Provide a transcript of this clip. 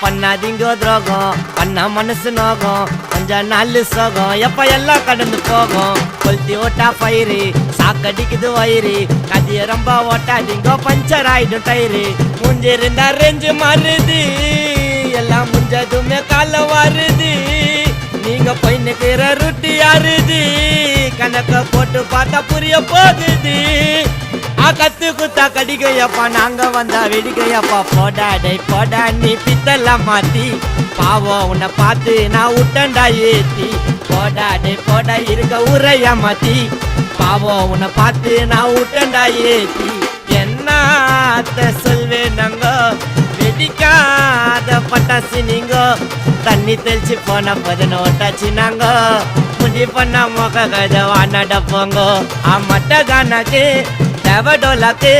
பண்ணாதீங்க துரோகம் பண்ண மனசு நோகம் கொஞ்ச நாள் சோகம் எப்ப எல்லாம் கடந்து போகும் கொளுத்தி ஓட்டா பயிறு சாக்கடிக்குது வயிறு கதிய ரொம்ப ஓட்டாதீங்க பஞ்சர் ஆயிடும் டயிறு முஞ்சிருந்தா ரெஞ்சு மாறுது எல்லாம் முஞ்சதுமே கால வருது நீங்க போய் நிக்கிற ரொட்டி யாருது கணக்க போட்டு பார்த்தா புரிய போகுது கத்து குத்தா கடிக்கையப்பா நாங்க வந்தா வெடிக்கையப்பா போடா டை போடா நீ பித்தெல்லாம் மாத்தி பாவம் உன்னை பார்த்து நான் விட்டண்டா ஏத்தி போடா டை போடா இருக்க உரையா மாத்தி பாவம் உன்னை பார்த்து நான் விட்டண்டா ஏத்தி என்ன சொல்வேன் நாங்க வெடிக்காத பட்டாசு நீங்க தண்ணி தெளிச்சு போன பதினோட்டாச்சு நாங்க முடி பண்ண மொக கதை வானட போங்க மட்ட கானாக்கு தேவடோலாக்கு